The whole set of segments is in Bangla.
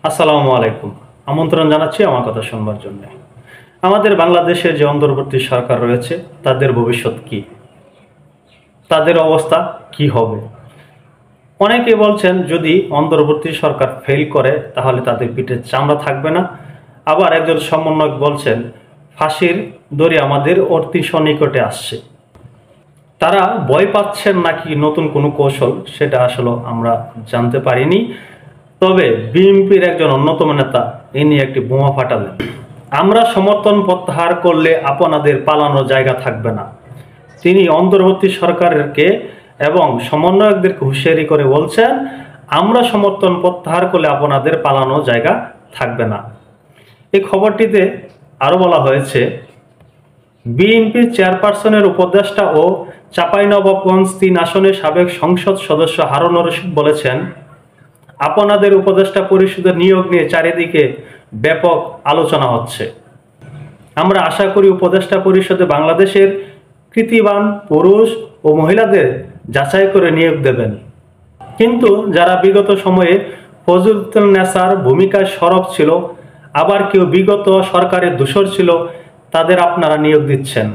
আসসালামু আলাইকুম। আমন্ত্রণ জানাচ্ছি আমার কথা শুনবার জন্য। আমাদের বাংলাদেশে যে অন্তর্বর্তী সরকার রয়েছে তাদের ভবিষ্যৎ কি, তাদের অবস্থা কি হবে? অনেকে বলছেন যদি অন্তর্বর্তী সরকার ফেল করে তাহলে তাদের পিঠে চামড়া থাকবে না। আবার একজন সমন্বয়ক বলছেন ফাঁসির দড়ি আমাদের অতি সন্নিকটে আসছে। তারা ভয় পাচ্ছেন নাকি নতুন কোনো কৌশল, সেটা আসলে আমরা জানতে পারিনি। তবে বিএনপির একজন অন্যতম নেতা এ নিয়ে একটি বোমা ফাটালেন। আমরা সমর্থন প্রত্যাহার করলে আপনাদের পালানোর জায়গা থাকবে না। তিনি অন্তর্বর্তী সরকারকে এবং সমন্বয়কদেরকে হুঁশিয়ারি করে বলছেন, আমরা সমর্থন প্রত্যাহার করলে আপনাদের পালানোর জায়গা থাকবে না। এই খবরটিতে আরও বলা হয়েছে, বিএনপির চেয়ারপারসনের উপদেষ্টা ও চাঁপাইনবাবগঞ্জ ৩ আসনের সাবেক সংসদ সদস্য হারুন রশিদ বলেছেন, আপনাদের উপদেষ্টা পরিষদের নিয়োগ নিয়ে চারিদিকে ব্যাপক আলোচনা হচ্ছে। আমরা আশা করি উপদেষ্টা পরিষদে বাংলাদেশের কৃতিবান পুরুষ ও মহিলাদের যাচাই করে নিয়োগ দেবেন। কিন্তু যারা বিগত সময়ে ফজলুন্নেসার ভূমিকায় সরব ছিল, আবার কেউ বিগত সরকারের দূষর ছিল, তাদের আপনারা নিয়োগ দিচ্ছেন।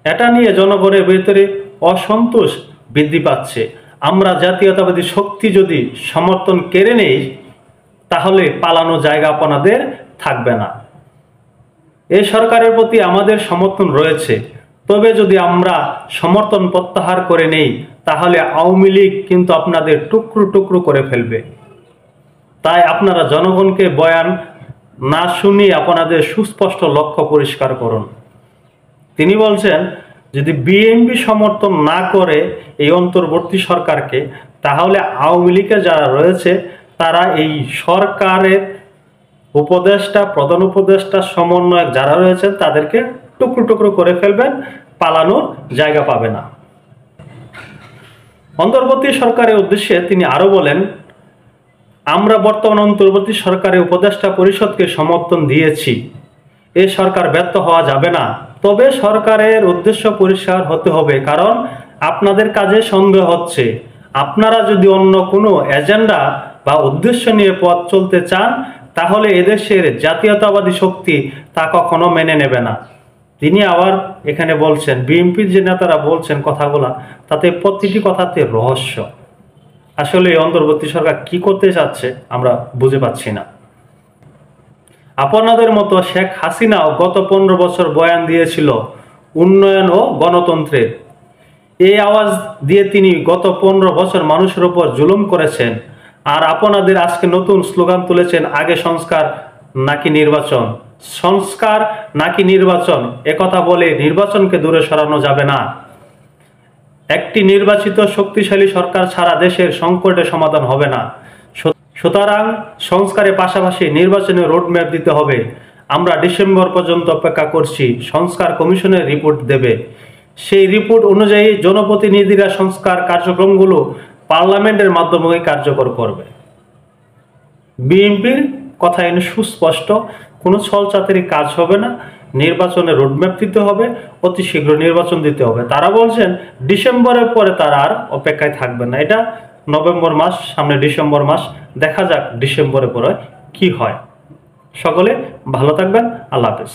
এটা নিয়ে জনগণের ভেতরে অসন্তোষ বৃদ্ধি পাচ্ছে। আমরা জাতীয়তাবাদী শক্তি যদি সমর্থন কেড়ে নেই তাহলে পালানো জায়গা আপনাদের থাকবে না। এই সরকারের প্রতি আমাদের সমর্থন রয়েছে, তবে যদি আমরা সমর্থন প্রত্যাহার করে নেই তাহলে আওয়ামী লীগ কিন্তু আপনাদের টুকরো টুকরো করে ফেলবে। তাই আপনারা জনগণকে বয়ান না শুনিয়ে আপনাদের সুস্পষ্ট লক্ষ্য পরিষ্কার করুন। তিনি বলছেন, যদি বিএনপি সমর্থন না করে এই অন্তর্বর্তী সরকারকে, তাহলে আওয়ামী লীগের যারা রয়েছে তারা এই সরকারের উপদেষ্টা, প্রধান উপদেষ্টা, সমন্বয়ক যারা রয়েছেন তাদেরকে টুকরো টুকরো করে ফেলবেন, পালানোর জায়গা পাবে না। অন্তর্বর্তী সরকারের উদ্দেশ্যে তিনি আরও বলেন, আমরা বর্তমান অন্তর্বর্তী সরকারের উপদেষ্টা পরিষদকে সমর্থন দিয়েছি। এই সরকার ব্যর্থ হওয়া যাবে না, তবে সরকারের উদ্দেশ্য পরিষ্কার হতে হবে, কারণ আপনাদের কাজে সন্দেহ হচ্ছে। আপনারা যদি অন্য কোনো এজেন্ডা বা উদ্দেশ্য নিয়ে পথ চলতে চান তাহলে এদেশের জাতীয়তাবাদী শক্তি তা কখনো মেনে নেবে না। তিনি আবার এখানে বলছেন, বিএনপির যে নেতারা বলছেন কথাগুলা, তাতে প্রতিটি কথাতে রহস্য। আসলে এই অন্তর্বর্তী সরকার কি করতে চাচ্ছে আমরা বুঝে পাচ্ছি না। আপনাদের মতো শেখ হাসিনাও গত 15 বছর বয়ান দিয়েছিল উন্নয়ন ও গণতন্ত্রের। এই আওয়াজ দিয়ে তিনি গত 15 বছর মানুষের উপর জুলুম করেছেন। আর আপনাদের আজকে নতুন স্লোগান তুলেছেন, আগে সংস্কার নাকি নির্বাচন, সংস্কার নাকি নির্বাচন। একথা বলে নির্বাচনকে দূরে সরানো যাবে না। একটি নির্বাচিত শক্তিশালী সরকার ছাড়া দেশের সংকটের সমাধান হবে না। সুতরাং সংস্কারের পাশাপাশি নির্বাচনের রোডম্যাপ দিতে হবে। আমরা ডিসেম্বর পর্যন্ত অপেক্ষা করছি, সংস্কার কমিশনের রিপোর্ট দেবে। সেই রিপোর্ট অনুযায়ী জনপ্রতিনিধিরা সংস্কার কার্যক্রমগুলো পার্লামেন্টের মাধ্যমে কার্যকর করবে। বিএনপির কথা এনে সুস্পষ্ট, কোনো ছলচাতুরি কাজ হবে না। নির্বাচনের রোডম্যাপ দিতে হবে, অতি শীঘ্র নির্বাচন দিতে হবে। তারা বলছেন ডিসেম্বরের পরে তারা আর অপেক্ষায় থাকবে না। এটা নভেম্বর মাস, সামনে ডিসেম্বর মাস, দেখা যাক ডিসেম্বরের পরে কি হয়। সকলে ভালো থাকবেন। আল্লাহ হাফেজ।